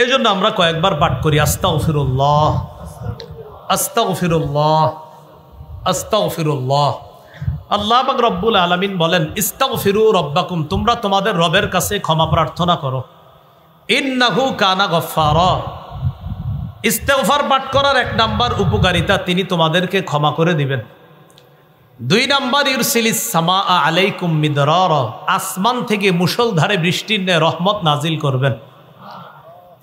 এই জন্য আমরা কয়েকবার পাঠ করি আস্তাগফিরুল্লাহ, আস্তাগফিরুল্লাহ, আস্তাগফিরুল্লাহ। আল্লাহ পাক রব্বুল আলামিন বলেন, ইস্তাগফিরু রব্বাকুম, তোমরা তোমাদের রবের কাছে ক্ষমা প্রার্থনা করো। ইন্নাহু কানা গফফারা, ইস্তেগফার পাঠ করার 1 নাম্বার উপকারিতা, তিনি তোমাদেরকে ক্ষমা করে দিবেন। 2 নাম্বার, ইউরসিলিস সামাআ আলাইকুম মিদরারা, আসমান থেকে মুষলধারে বৃষ্টির ন্যায় রহমত নাজিল করবেন।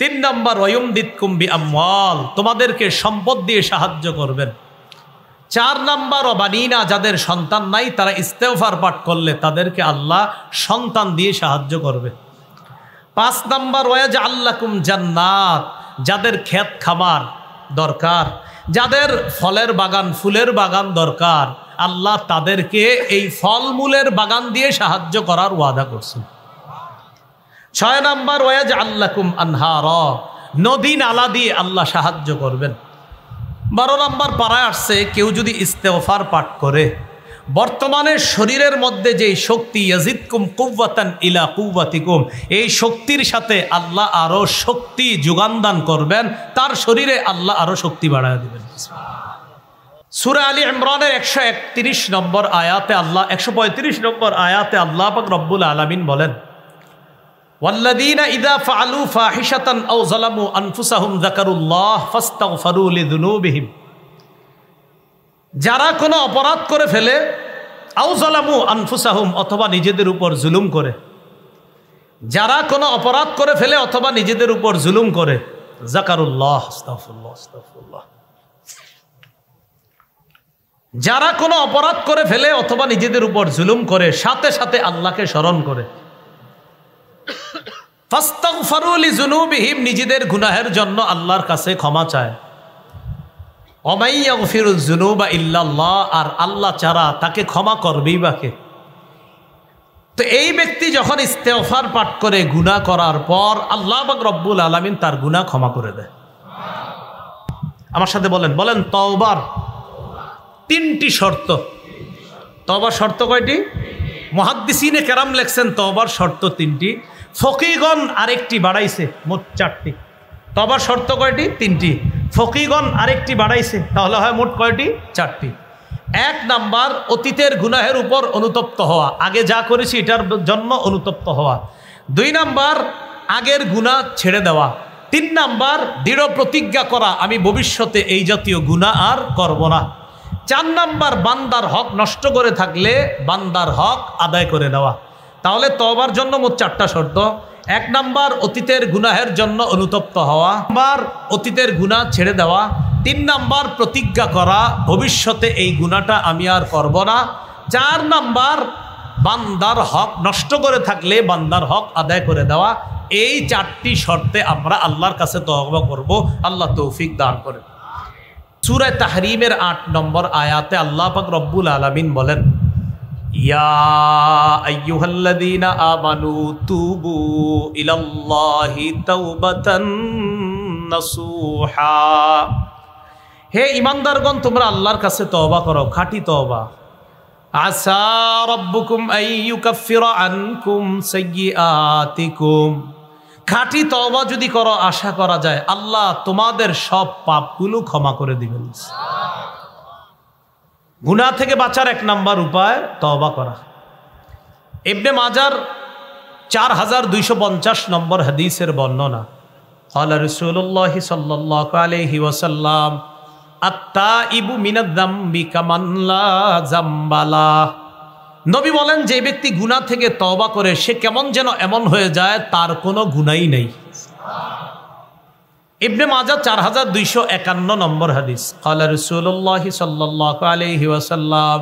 3 নাম্বার, ওয়ায়ুমদিদকুম বিআমওয়াল, তোমাদেরকে সম্পদ দিয়ে সাহায্য করবেন। 4 নাম্বার, ওয়াবানিনা, যাদের সন্তান নাই তারা ইস্তেগফার পাঠ করলে তাদেরকে আল্লাহ সন্তান দিয়ে সাহায্য করবে। 5 নাম্বার, ওয়াজআল লাকুম জান্নাত, যাদের ক্ষেত খামার দরকার, যাদের ফলের বাগান ফুলের বাগান দরকার, আল্লাহ তাদেরকে এই ফলমূলের বাগান দিয়ে সাহায্য করার ওয়াদা করছেন। 6 নাম্বার, ওয়াজআল লাকুম আনহারা, নদী নালা দিয়ে আল্লাহ সাহায্য করবেন। 12 নাম্বার পারায় আসছে, কেউ যদি ইস্তেগফার পাঠ করে বর্তমানে শরীরের মধ্যে যে শক্তি, ইয়াজিদকুম কুওয়াতান ইলা কুওয়াতিকুম, এই শক্তির সাথে আল্লাহ আরো শক্তি যোগান দান করবেন, তার শরীরে আল্লাহ আরো শক্তি বাড়ায় দিবেন। সূরা আলী ইমরানের 131 নম্বর আয়াতে আল্লাহ, 135 নম্বর আয়াতে আল্লাহ পাক রব্বুল আলামিন বলেন, ওয়াল্লাযীনা ইযা ফাআলু ফাহিশাতান আও যালামু আনফুসাহুম যাকারুল্লাহ ফাস্তাগফারু লিযুনুবিহিম, যারা কোনো অপরাধ করে ফেলে, আও যালামু আনফুসাহুম, অথবা নিজেদের উপর জুলুম করে, যারা কোনো অপরাধ করে ফেলে অথবা নিজেদের উপর জুলুম করে, যাকারুল্লাহ, আস্তাগফিরুল্লাহ, আস্তাগফিরুল্লাহ, যারা কোনো অপরাধ করে ফেলে অথবা নিজেদের উপর জুলুম করে, সাথে সাথে আল্লাহকে স্মরণ করে, ফাস্তাগফারু লিযুনুবিহিম, নিজেদের গুনাহের জন্য আল্লাহর কাছে ক্ষমা চায়। ওয়া ইয়াগফিরুয যুনুবা ইল্লাল্লাহ, আর আল্লাহ ছাড়া তাকে ক্ষমা করবেই বা কে? তো এই ব্যক্তি যখন ইস্তেগফার পাঠ করে গুনাহ করার পর, আল্লাহ পাক রব্বুল আলামিন তার গুনাহ ক্ষমা করে দেয়। আমার সাথে বলেন, বলেন তওবার 3টি শর্ত। তওবার শর্ত কয়টি? মুহাদ্দিসিনে কেরাম লেখছেন তওবার শর্ত 3টি, ফকিগণ আরেকটি বাড়াইছে, মোট 4টি। তওবার শর্ত কয়টি? 3টি। ফকিগণ আরেকটি বাড়াইছে, তাহলে হয় মোট কয়টি? 4টি। 1 নাম্বার, অতীতের গুনাহের উপর অনুতপ্ত হওয়া, আগে যা করেছি এটার জন্য অনুতপ্ত হওয়া। 2 নাম্বার, আগের গুনাহ ছেড়ে দেওয়া। 3 নাম্বার, দৃঢ় প্রতিজ্ঞা করা, আমি ভবিষ্যতে এই জাতীয় গুনাহ আর করব না। 4 নাম্বার, বান্দার হক নষ্ট করে থাকলে বান্দার হক আদায় করে দেওয়া। তাহলে তওবার জন্য মোট 4টা শর্ত। 1 নাম্বার, অতীতের গুনাহের জন্য অনুতপ্ত হওয়া। 2 নাম্বার, অতীতের গুনাহ ছেড়ে দেওয়া। 3 নাম্বার, প্রতিজ্ঞা করা, ভবিষ্যতে এই গুনাহটা আমি আর করব না। 4 নাম্বার, বান্দার হক নষ্ট করে থাকলে বান্দার হক আদায় করে দেওয়া। এই 4টি শর্তে আমরা আল্লাহর কাছে তওবা করব, আল্লাহ তৌফিক দান করেন। সূরা তাহরিমের 8 নম্বর আয়াতে আল্লাহ পাক রব্বুল আলামিন বলেন, ইয়া আইয়ুহাল্লাযীনা আমানু তুবু ইলাল্লাহি তাওবাতান নাসুহা, হে ঈমানদারগণ তোমরা আল্লাহর কাছে তওবা করো, খাঁটি তওবা। আসা রাব্বুকুম আইয়ুকাফিরা আনকুম সাইয়্যাতিকুম, খাঁটি তওবা যদি করো আশা করা যায় আল্লাহ তোমাদের সব পাপগুলো ক্ষমা করে দিবেন। গুনাহ থেকে বাঁচার 1 নাম্বার উপায় তওবা করা। ইবনে মাজার 4250 নম্বর হাদিসের বর্ণনা, ক্বালা রাসূলুল্লাহ সাল্লাল্লাহু আলাইহি ওয়াসাল্লাম, আত-তাইবু মিনায-যামবি কামান লা যামবা লাহ, নবী বলেন যে ব্যক্তি গুনাহ থেকে তওবা করে সে কেমন যেন এমন হয়ে যায় তার কোনো গুনাহই নেই। ইবনে মাজাহ 4251 নম্বর হাদিস, ক্বালা রাসূলুল্লাহ সাল্লাল্লাহু আলাইহি ওয়াসাল্লাম,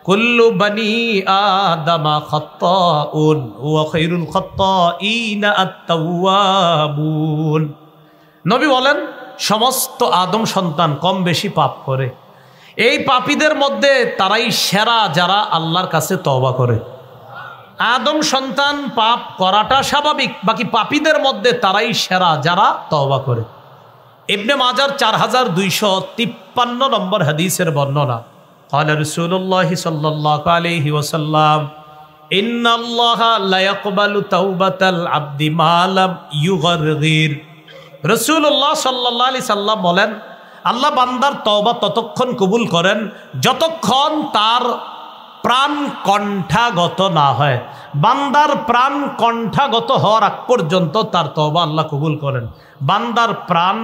কুল্লু বনি আদম খাত্তাউন ওয়া খায়রুল খাত্তাইনা আত-তাওয়াবুন, নবী বলেন সমস্ত আদম সন্তান কম বেশি পাপ করে, এই পাপীদের মধ্যে তারাই সেরা যারা আল্লাহর কাছে তওবা করে। আদম সন্তান পাপ করাটা স্বাভাবিক, বাকি পাপীদের মধ্যে তারাই সেরা যারা তওবা করে। ইবনে মাজার 4253 নম্বর হাদিসের বর্ণনা, ক্বালা রাসূলুল্লাহ সাল্লাল্লাহু আলাইহি ওয়াসাল্লাম, ইন্নাল্লাহা লা ইয়াকবালু তাওবাতাল আবদি মা লাম ইউগারগির, রাসূলুল্লাহ সাল্লাল্লাহু আলাইহি সাল্লাম বলেন, আল্লাহ বান্দার তওবা ততক্ষণ কবুল করেন যতক্ষণ তার প্রাণ কণ্ঠাগত না হয়। বান্দার প্রাণ কণ্ঠাগত হওয়ার আগ পর্যন্ত তার তওবা আল্লাহ কবুল করেন। বান্দার প্রাণ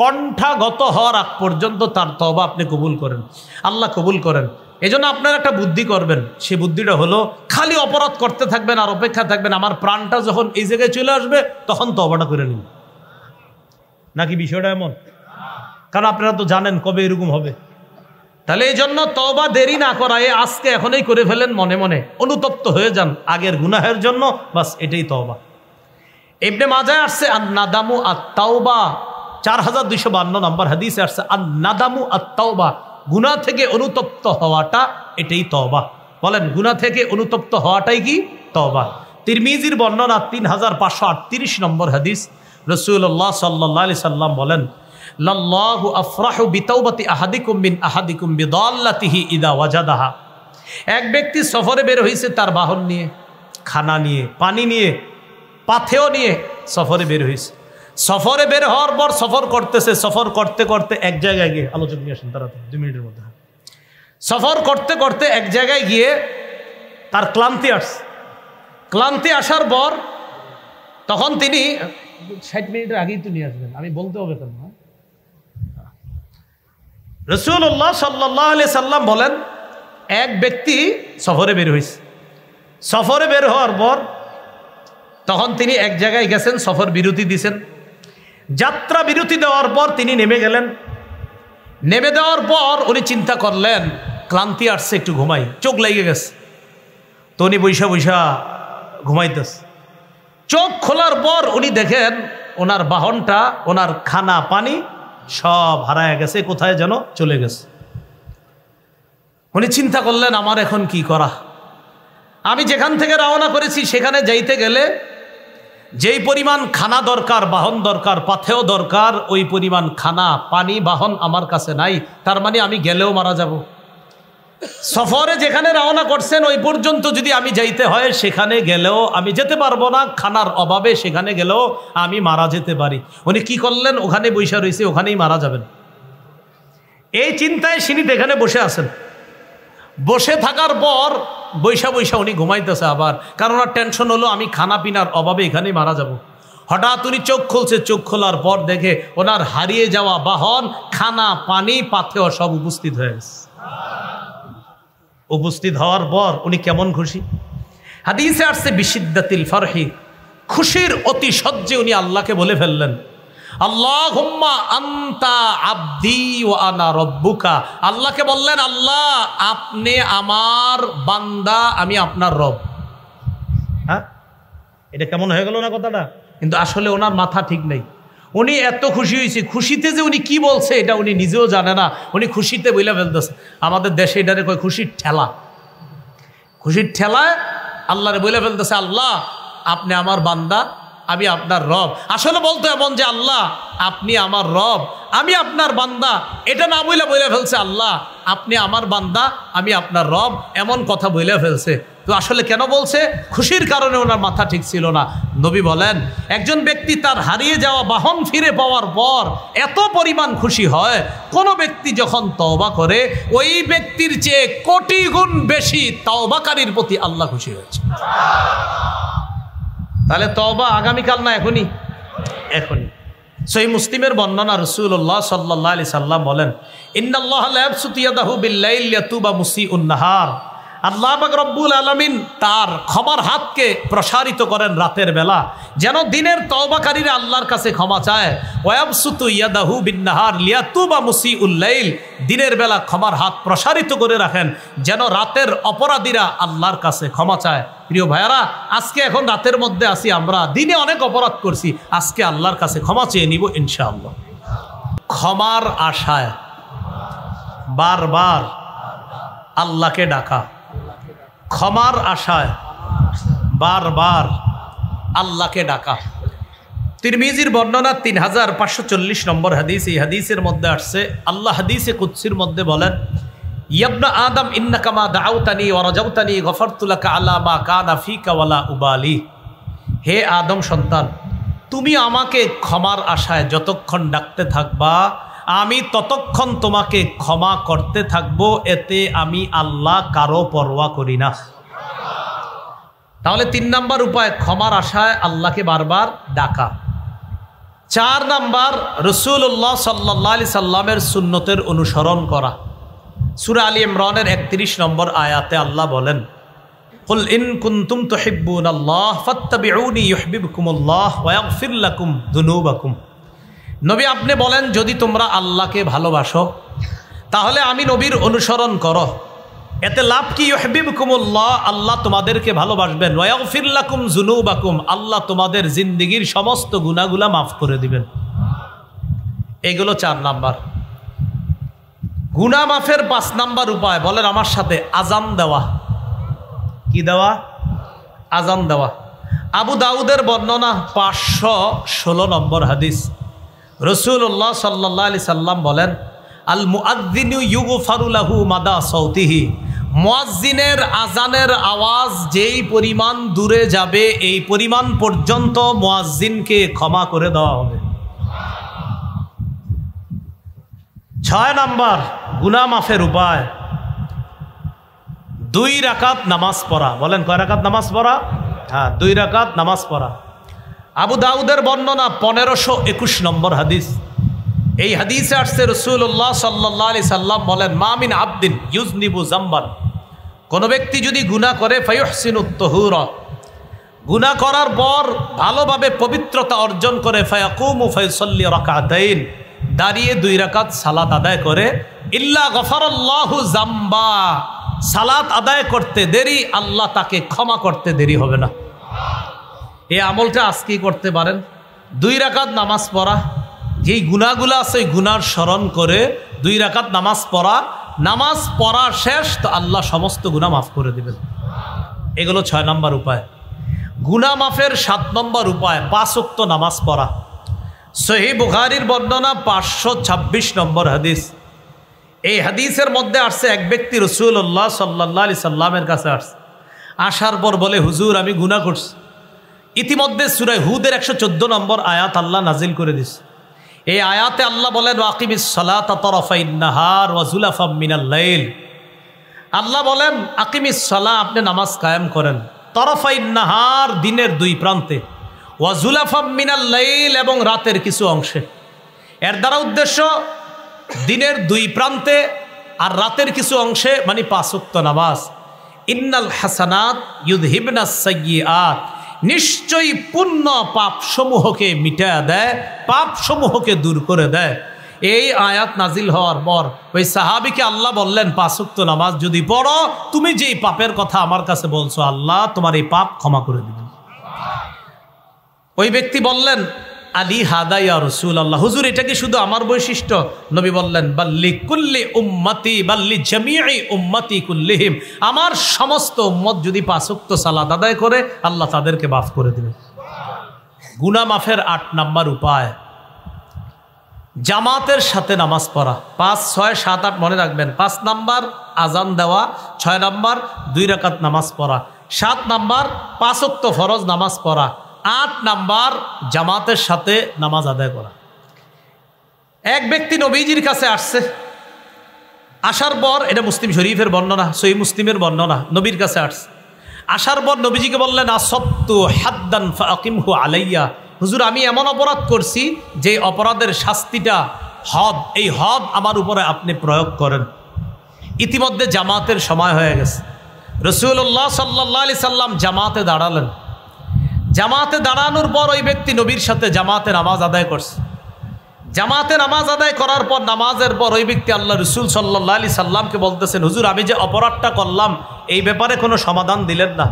কণ্ঠাগত হওয়ার আগ পর্যন্ত তার তওবা আপনি কবুল করেন, আল্লাহ কবুল করেন। এজন্য আপনারা একটা বুদ্ধি করবেন, সেই বুদ্ধিটা হলো খালি অপরাধ করতে থাকবেন আর অপেক্ষা থাকবেন আমার প্রাণটা যখন এই জায়গায় চলে আসবে তখন তওবাটা করে নিন। নাকি বিষয়টা এমন? কারণ আপনারা তো জানেন কবে এরকম হবে। তাহলে এই জন্য তওবা দেরি না করায় আজকে এখনই করে ফেলেন, মনে মনে অনুতপ্ত হয়ে যান আগের গুনাহের জন্য, বাস এটাই তওবা। ইবনে মাজাহ আসছে আন-নাদামু আত-তাওবা, 4252 নম্বর হাদিসে আসছে আন-নাদামু আত-তাওবা, গুনাহ থেকে অনুতপ্ত হওয়াটা এটাই তওবা। বলেন গুনাহ থেকে অনুতপ্ত হওয়াটাই কি তওবা? তিরমিজির বর্ণনা 3538 নম্বর হাদিস, রাসূলুল্লাহ সাল্লাল্লাহু আলাইহি সাল্লাম বলেন, লাল্লাহু আফরাহু বিতাওবাতি আহাদিকুম মিন আহাদিকুম বিদাল্লাতিহি ইদা ওয়াজাদাহা। এক ব্যক্তি সফরে বের হয়েছে তার বাহন নিয়ে, খানা নিয়ে, পানি নিয়ে, পাথেও নিয়ে সফরে বের হয়েছে। সফরে বের হওয়ার পর সফর করতেছে, সফর করতে করতে এক জায়গায় গিয়ে, আলোচনা নিয়ে আসেন তারা 2 মিনিটের মধ্যে, সফর করতে করতে এক জায়গায় গিয়ে তার ক্লান্তি আসছে। ক্লান্তি আসার পর তখন তিনি 60 মিনিটের আগেই তো নিয়ে আসবেন, আমি বলতে হবে কেন? রাসূলুল্লাহ সাল্লাল্লাহু আলাইহি সাল্লাম বলেন, এক ব্যক্তি সফরে বের হয়েছে। সফরে বের হওয়ার পর তখন তিনি এক জায়গায় গেছেন, সফর বিরতি দিয়েছেন। যাত্রা বিরতি দেওয়ার পর তিনি নেমে গেলেন। নেমে দেওয়ার পর উনি চিন্তা করলেন ক্লান্তি আসছে, একটু ঘুমাই, চোখ লেগে গেছে। তো উনি বৈশা বৈশা ঘুমাইতেছে। চোখ খোলার পর উনি দেখেন ওনার বাহনটা, ওনার খানা পানি সব হারায় গেছে, কোথায় যেন চলে গেছে। উনি চিন্তা করলেন আমার এখন কি করা? আমি যেখান থেকে রওনা করেছি সেখানে যাইতে গেলে যেই পরিমাণ খানা দরকার, বাহন দরকার, পাথেও দরকার, ওই পরিমাণ খানা পানি বাহন আমার কাছে নাই। তার মানে আমি গেলেও মারা যাব। সফরে যেখানে রওনা করছেন ওই পর্যন্ত যদি আমি যাইতে হয়, সেখানে গেলেও আমি যেতে পারবো না, খানার অভাবে সেখানে গেলেও আমি মারা যেতে পারি। উনি কি করলেন? ওখানে বসে রয়েছে, ওখানেই মারা যাবেন। এই চিন্তায় তিনি এখানে বসে আছেন। বসে থাকার পর বৈশা বৈশা উনি ঘুমাইতেছে আবার, কারণ ওনার টেনশন হলো আমি খানা পিনার অভাবে এখানেই মারা যাব। হঠাৎ উনি চোখ খুলছে, চোখ খোলার পর দেখে ওনার হারিয়ে যাওয়া বাহন, খানা পানি পাথেও সব উপস্থিত হয়ে গেছে। উপস্থিত হওয়ার পর উনি কেমন খুশি! হাদিসে আসছে বিশিদ্দাতিল ফারহি, খুশির অতি সহ্যে উনি আল্লাহকে বলে ফেললেন, আল্লাহুম্মা আনতা আবদি ওয়া আনা রব্বুকা। আল্লাহকে বললেন, আল্লাহ আপনি আমার বান্দা, আমি আপনার রব। হ্যাঁ, এটা কেমন হয়ে গেল না কথাটা? কিন্তু আসলে ওনার মাথা ঠিক নেই। উনি এত খুশি হয়েছে, খুশিতে যে উনি কি বলছে এটা উনি নিজেও জানে না। উনি খুশিতে বইলা ফেলতেছে। আমাদের দেশে এটারে কয় খুশির ঠেলা। খুশির ঠেলায় আল্লাহরে বইলা ফেলতেছে, আল্লাহ আপনি আমার বান্দা, আমি আপনার রব। আসলে বলতো এমন যে আল্লাহ আপনি আমার রব, আমি আপনার বান্দা। এটা না বইলা ফেলছে আল্লাহ আপনি আমার বান্দা, আমি আপনার রব, এমন কথা বইলা ফেলছে। তো আসলে কেন বলছে? খুশির কারণে ওনার মাথা ঠিক ছিল না। নবী বলেন, একজন ব্যক্তি তার হারিয়ে যাওয়া বাহন ফিরে পাওয়ার পর এত পরিমাণ খুশি হয়, কোন ব্যক্তি যখন তওবা করে ওই ব্যক্তির চেয়ে কোটি গুণ বেশি তওবাকারীর প্রতি আল্লাহ খুশি হয়েছে। তাহলে তওবা আগামীকাল না এখনই? এখনই। সহিহ মুসলিমের বর্ণনা, রাসূলুল্লাহ সাল্লাল্লাহু আলাইহি সাল্লাম বলেন, ইন্নাল্লাহা লা ইয়াবসুতু ইয়াদাহু বিল-লাইল লিয়াতুবা মুসিউন নাহার। আল্লাহ পাক রব্বুল আলামিন তার ক্ষমার হাতকে প্রসারিত করেন রাতের বেলা, যেন দিনের তওবাকারীরা আল্লাহর কাছে ক্ষমা চায়। ওয়ায়াবসুতু ইয়াদাহু বিন-নাহার লিয়াতুবা মুসিউল লাইল। দিনের বেলা ক্ষমার হাত প্রসারিত করে রাখেন যেন রাতের অপরাধীরা আল্লাহর কাছে ক্ষমা চায়। প্রিয় ভাইয়ারা, আজকে এখন রাতের মধ্যে আছি আমরা, দিনে অনেক অপরাধ করছি, আজকে আল্লাহর কাছে ক্ষমা চেয়ে নিব ইনশাআল্লাহ। ক্ষমার আশায় বারবার আল্লাহকে ডাকা, ক্ষমার আশায় বারবার আল্লাহকে ডাকা। তিরমিজির বর্ণনা 3540 নম্বর হাদিস। এই হাদিসের মধ্যে আসছে, আল্লাহ হাদিসে কুদসির মধ্যে বলেন, ইয়াবনা আদম ইন্নাকা মা দাউতানি ওয়া রাজাউতানি গফারতু লাকা আলা মা কানা ফিকা ওয়ালা উবালি। হে আদম সন্তান, তুমি আমাকে ক্ষমার আশায় যতক্ষণ ডাকতে থাকবা আমি ততক্ষণ তোমাকে ক্ষমা করতে থাকবো, এতে আমি আল্লাহ কারো পরোয়া করি না। তাহলে 3 নাম্বার উপায় ক্ষমার আশায় আল্লাহকে বারবার ডাকা। 4 নাম্বার রাসূলুল্লাহ সাল্লাল্লাহু আলাইহি সাল্লামের সুন্নতের অনুসরণ করা। সূরা আলী ইমরানের 31 নম্বর আয়াতে আল্লাহ বলেন, কুল ইন কুনতুম তুহিব্বুনাল্লাহ ফাত্তাবিউনি ইউহিব্বুকুমুল্লাহ ওয়া ইয়াগফির লাকুম যুনুবাকুম। নবী আপনি বলেন, যদি তোমরা আল্লাহকে ভালোবাসো তাহলে আমি নবীর অনুসরণ করো, এতে লাভ কি? ইউহিব্বুকুমুল্লাহ, আল্লাহ তোমাদেরকে ভালোবাসবেন, ওয়া ইয়াগফির লাকুম যুনুবাকুম, আল্লাহ তোমাদের জিন্দেগীর সমস্ত গুনাহগুলো মাফ করে দিবেন। এগুলো 4 নাম্বার। গুনাহ মাফের 5 নাম্বার উপায় বলেন আমার সাথে, আজান দেওয়া। কি দেওয়া? আজান দেওয়া। আবু দাউদের বর্ণনা 516 নম্বর হাদিস, রাসূলুল্লাহ সাল্লাল্লাহু আলাইহি সাল্লাম বলেন, আল মুআদ্দিনু ইউগফারু লাহু মাদা সাউতিহি, মুয়াজ্জিনের আজানের আওয়াজ যেই পরিমাণ দূরে যাবে এই পরিমাণ পর্যন্ত মুয়াজ্জিনকে ক্ষমা করে দেওয়া হবে। 6 নাম্বার গুনাহ মাফের উপায় 2 রাকাত নামাজ পড়া। বলেন কয় রাকাত নামাজ পড়া? হ্যাঁ, 2 রাকাত নামাজ পড়া। আবু দাউদের বর্ণনা 1521 নম্বর হাদিস। এই হাদিসে আসছে রাসূলুল্লাহ সাল্লাল্লাহু আলাইহি সাল্লাম বলেন, মা মিন আবদিন ইউযনিবু যামবান, কোন ব্যক্তি যদি গুনাহ করে ফায়ুহসিনুত তাহুরা, গুনাহ করার পর ভালোভাবে পবিত্রতা অর্জন করে, ফায়াকুমু ফায়ুসাল্লি রাকাতাইন, দাঁড়িয়ে 2 রাকাত সালাত আদায় করে, ইল্লা গফারাল্লাহু যামবা, সালাত আদায় করতে দেরি আল্লাহ তাকে ক্ষমা করতে দেরি হবে না। এই আমলটা আজকেই করতে পারেন। 2 রাকাত নামাজ পড়া, যেই গুনাহগুলো আছে ওই গুনার স্মরণ করে 2 রাকাত নামাজ পড়া, নামাজ পড়া শেষ তো আল্লাহ সমস্ত গুনাহ মাফ করে দিবেন। এগুলো 6 নম্বর উপায়। গুনাহ মাফের 7 নম্বর উপায় 5 ওয়াক্ত নামাজ পড়া। সহিহ বুখারীর বর্ণনা 526 নম্বর হাদিস। এই হাদিসের মধ্যে আসছে, এক ব্যক্তি রাসূলুল্লাহ সাল্লাল্লাহু আলাইহি সাল্লামের কাছে আসছে, আসার পর বলে, হুজুর আমি গুনাহ করছি। ইতিমধ্যে সূরা হুদের 114 নম্বর আয়াত আল্লাহ নাজিল করে দিয়েছে। এই আয়াতে আল্লাহ বলেন, ওয়াকিমিস সালাতা তারাফাইন নাহার ওয়া যুলাফাম মিনাল লাইল। আল্লাহ বলেন আকিমিস সালাহ, আপনি নামাজ কায়েম করেন, তারাফাইন নাহার, দিনের 2 প্রান্তে, ওয়া যুলাফাম মিনাল লাইল, এবং রাতের কিছু অংশে। এর দ্বারা উদ্দেশ্য দিনের 2 প্রান্তে আর রাতের কিছু অংশে, মানে 5 ওয়াক্ত নামাজ। ইন্নাল হাসানাত ইউযহিবনাস সাইয়্যাত, নিশ্চয়ই পুণ্য পাপ সমূহকে মিটায়া দেয়, পাপ সমূহকে দূর করে দেয়। এই আয়াত নাজিল হওয়ার পর ওই সাহাবীকে আল্লাহ বললেন, 5 ওয়াক্ত নামাজ যদি পড়ো, তুমি যেই পাপের কথা আমার কাছে বলছো আল্লাহ তোমার এই পাপ ক্ষমা করে দিবেন। ওই ব্যক্তি বললেন, আলী হাদা ইয়া রাসূলুল্লাহ, হুজুর এটা কি শুধু আমার বৈশিষ্ট্য? নবী বললেন, বাল্লি কুল্লি উম্মতি, বাল্লি জামিই উম্মতি কুল্লিহিম, আমার সমস্ত উম্মত যদি 5 ওয়াক্ত সালাত আদায় করে আল্লাহ তাদেরকে মাফ করে দিবেন। গুনাহ মাফের 8 নাম্বার উপায় জামাতের সাথে নামাজ পড়া। 5, 6, 7, 8 মনে রাখবেন। 5 নাম্বার আজান দেওয়া, 6 নাম্বার 2 রাকাত নামাজ পড়া, 7 নাম্বার 5 ওয়াক্ত ফরজ নামাজ পড়া, 8 নাম্বার জামাতের সাথে নামাজ আদায় করা। এক ব্যক্তি নবীজির কাছে আসছে, আসার পর, এটা মুসলিম শরীফের বর্ণনা, সহিহ মুসলিমের বর্ণনা, নবীর কাছে আসছে, আসার পর নবীজিকে বললেন, আসবতু হাদ্দান ফাকিমহু আলাইয়া, হুজুর আমি এমন অপরাধ করছি যে অপরাধের শাস্তিটা হদ, এই হদ আমার উপরে আপনি প্রয়োগ করেন। ইতিমধ্যে জামাতের সময় হয়ে গেছে। রাসূলুল্লাহ সাল্লাল্লাহু আলাইহি সাল্লাম জামাতে দাঁড়ালেন। জামাতে দাঁড়ানোর পর ওই ব্যক্তি নবীর সাথে জামাতে নামাজ আদায় করছে। জামাতে নামাজ আদায় করার পর, নামাজের পর ওই ব্যক্তি আল্লাহ রাসূল সাল্লাল্লাহু আলাইহি সাল্লামকে বলতেছেন, হুজুর আমি যে অপরাধটা করলাম এই ব্যাপারে কোনো সমাধান দিলেন না।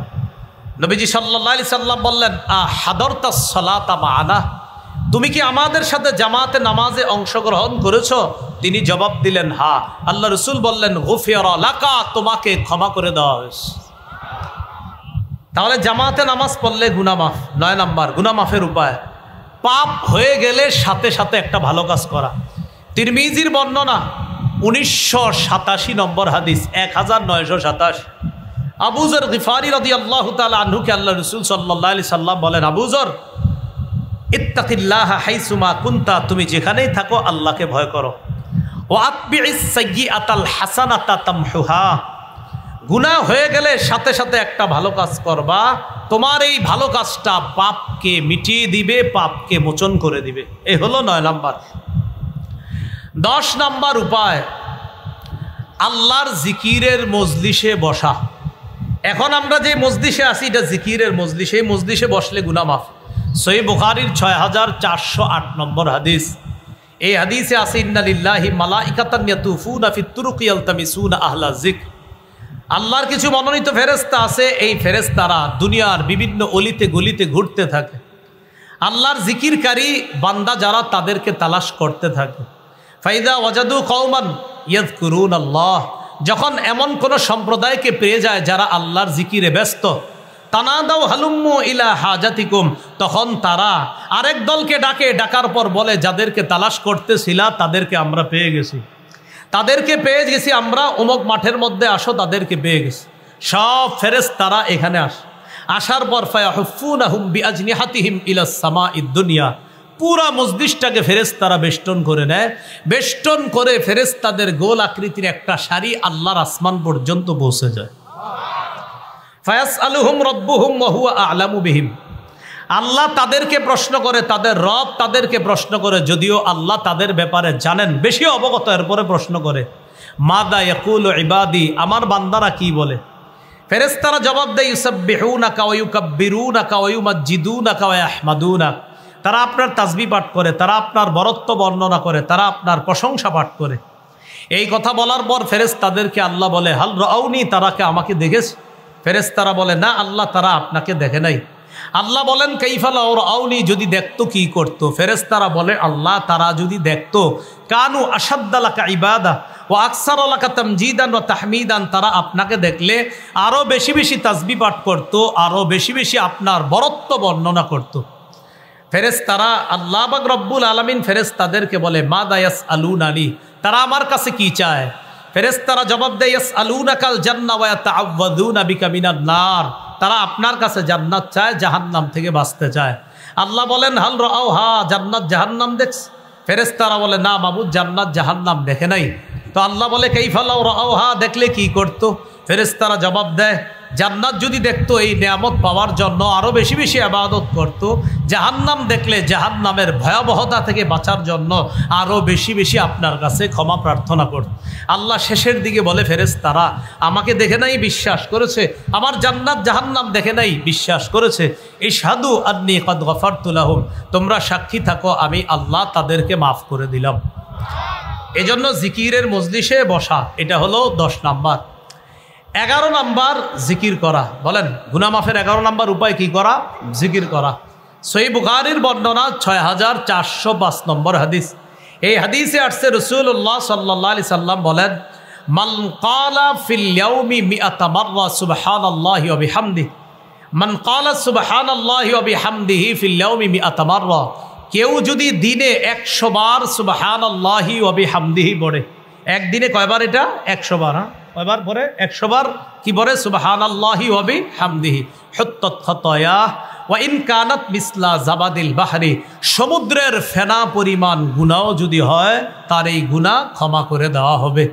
নবীজি সাল্লাল্লাহু আলাইহি সাল্লাম বললেন, হাদরতাস সালাতা মা'ানা, তুমি কি আমাদের সাথে জামাতে নামাজে অংশগ্রহণ করেছো? তিনি জবাব দিলেন, হ্যাঁ। আল্লাহ রাসূল বললেন, গুফিরা লাকা, তোমাকে ক্ষমা করে দেওয়া হয়েছে। তাহলে জামাতে নামাজ পড়লে গুনাহ মাফ। 9 নাম্বার গুনাহ মাফের উপায়, পাপ হয়ে গেলে সাথে সাথে একটা ভালো কাজ করা। তিরমিজির বর্ণনা 1987 নম্বর হাদিস, 1927। আবু যর গিফারি রাদিয়াল্লাহু তাআলা আনহুকে আল্লাহ রাসূল সাল্লাল্লাহু আলাইহি সাল্লাম বলেন, আবু যর, ইত্তাকিল্লাহা হাইসুমা কুনতা, তুমি যেখানেই থাকো আল্লাহকে ভয় করো। ওয়া আতবিইস সাইয়্যাতাল হাসানাতা তামহুহা, গুনাহ হয়ে গেলে সাথে সাথে একটা ভালো কাজ করবা, তোমার এই ভালো কাজটা পাপকে মিটিয়ে দিবে, পাপকে মোচন করে দিবে। এই হলো 9 নাম্বার। 10 নাম্বার উপায়, আল্লাহর জিকিরের মজলিসে বসা। এখন আমরা যে মজলিসে আছি এটা জিকিরের মজলিস, এই মজলিসে বসলে গুনাহ মাফ। সহিহ বুখারীর 6408 নম্বর হাদিস, এই হাদিসে আছে ইন্না লিল্লাহি মালাইকাতান ইয়াতুফুনা ফিত তুরুকি ইয়ালতামিসুনা আহলা যিকর, আল্লাহর কিছু মনোনীত ফেরেশতা আছে, এই ফেরেশতারা দুনিয়ার বিভিন্ন অলিতে গলিতে ঘুরতে থাকে, আল্লাহর জিকিরকারী বান্দা যারা তাদেরকে তালাশ করতে থাকে। ফাইদা ওয়াজাদু কওমান ইয়াযকুরুনাল্লাহ, যখন এমন কোন সম্প্রদায়কে পেয়ে যায় যারা আল্লাহর জিকিরে ব্যস্ত, তানাদাউ হালুম্মু ইলা হাজাতিকুম, তখন তারা আরেক দলকে ডাকে, ডাকার পর বলে যাদেরকে তালাশ করতেছিলা তাদেরকে আমরা পেয়ে গেছি, তাদেরকে পেয়ে গেছি আমরা, অমুক মাঠের মধ্যে আসো, তাদেরকে পেয়ে গেছি। সব ফেরেশতারা এখানে আসে, আসার পর ফায়াহুফুনাহুম বিআজনিহাতিহিম ইলাস সামাঈদ দুনিয়া, পুরা মজলিসটাকে ফেরেশতারা বেষ্টন করে নেয়, বেষ্টন করে ফেরেশতাদের গোল আকৃতির একটা সারি আল্লাহর আসমান পর্যন্ত পৌঁছে যায়। ফায়াসআলুহুম রাব্বুহুম ওয়া হুয়া আ'লামু বিহিম, আল্লাহ তাদেরকে প্রশ্ন করে, তাদের রব তাদেরকে প্রশ্ন করে, যদিও আল্লাহ তাদের ব্যাপারে জানেন, বেশি অবগত, এরপরে প্রশ্ন করে মাদা ইয়াকুলু ইবাদি, আমার বান্দারা কি বলে। ফেরেশতারা জবাব দেয় ইউসাব্বিহুনাকা ওয়া ইউকাব্বিরুনাকা ওয়া ইউমাজ্জিদুনাকা ওয়া ইয়াহমাদুনাক, তারা আপনার তাসবিহ পাঠ করে, তারা আপনার বরত্ব বর্ণনা করে, তারা আপনার প্রশংসা পাঠ করে। এই কথা বলার পর ফেরেশতাদেরকে আল্লাহ বলে হাল রাউনি, তারা কে আমাকে দেখেছে? ফেরেশতারা বলে না আল্লাহ, তারা আপনাকে দেখে নাই। আল্লাহ বলেন কাইফা লাউ রাউনি, যদি দেখতো কি করতো? ফেরেশতারা বলে আল্লাহ, তারা যদি দেখতো কানু আশাদ্দা লাকা ইবাদা ওয়া আকসারা লাকা তামজিদান ওয়া তাহমিদান, তারা আপনাকে দেখলে আরো বেশি বেশি তাসবিহ পাঠ করতো, আরো বেশি বেশি আপনার বরত্ব বর্ণনা করতো। ফেরেশতারা আল্লাহ পাক রব্বুল আলামিন ফেরেশতাদেরকে বলে মাদা ইয়াসআলুনানি, তারা আমার কাছে কি চায়? ফেরেশতারা জবাব দেয় ইয়াসআলুনাকাল জান্নাহ ওয়া ইয়াতাআওয়াযুনা বিকা মিনান নার, তারা আপনার কাছে জান্নাত চায়, জাহান্নাম থেকে বাঁচতে চায়। আল্লাহ বলেন হাল রাআউহা, জান্নাত জাহান্নাম দেখছে? ফেরেশতারা বলে না মাবুদ, জান্নাত জাহান্নাম দেখে নাই। তো আল্লাহ বলে কাইফা লাউ রাআউহা, দেখলে কি করতো? ফেরেশতারা জবাব দেয় জান্নাত যদি দেখতো এই নিয়ামত পাওয়ার জন্য আরো বেশি বেশি ইবাদত করত, জাহান্নাম দেখলে জাহান্নামের ভয়াবহতা থেকে বাঁচার জন্য আরো বেশি বেশি আপনার কাছে ক্ষমা প্রার্থনা করত। আল্লাহ শেষের দিকে বলে ফেরেশতারা আমাকে দেখে নাই, বিশ্বাস করেছে, আমার জান্নাত জাহান্নাম দেখে নাই, বিশ্বাস করেছে, ইশহাদু আন্নী কাদ গফারতু লাহুম, তোমরা সাক্ষী থাকো আমি আল্লাহ তাদেরকে মাফ করে দিলাম। এজন্য জিকিরের মজলিসে বসা, এটা হলো 10 নাম্বার। 11 নাম্বার জিকির করা। বলেন গুনাহ মাফের 11 নাম্বার উপায় কি করা? জিকির করা। সহিহ বুখারীর বর্ণনা 6405 নম্বর হাদিস। এই হাদিসে আসছে রাসূলুল্লাহ সাল্লাল্লাহু আলাইহি সাল্লাম বলেন মান ক্বালা ফিল ইয়াউমি মিআতা মাররা সুবহানাল্লাহি ওয়া বিহামদিহি, মান ক্বালা সুবহানাল্লাহি ওয়া বিহামদিহি ফিল ইয়াউমি মিআতা মাররা, কেউ যদি দিনে 100 বার সুবহানাল্লাহি ওয়া বিহামদিহি পড়ে, একদিনে কয়বার? এটা 100 বার। কয়বার পরে? 100 বার কি পরে? সুবহানাল্লাহি ওয়া বিহামদিহি হুত্তাত খাতায়া ওয়া ইন কানাত মিসলা জাবাদিল বাহরি, সমুদ্রের ফেনা পরিমাণ গুনাহ যদি হয় তার এই গুনাহ ক্ষমা করে দেওয়া হবে।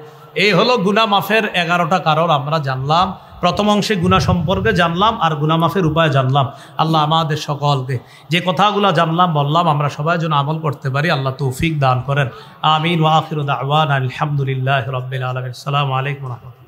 এই হলো গুনাহ মাফের 11টা কারণ আমরা জানলাম। প্রথম অংশে গুনাহ সম্পর্কে জানলাম আর গুনাহ মাফের উপায় জানলাম। আল্লাহ আমাদের সকলকে যে কথাগুলো জানলাম বললাম আমরা সবাই যেন আমল করতে পারি, আল্লাহ তৌফিক দান করেন। আমিন ওয়া আখিরু দাওয়ানা আলহামদুলিল্লাহি রাব্বিল আলামিন। আসসালামু আলাইকুম ওয়া রাহমাতুল্লাহ।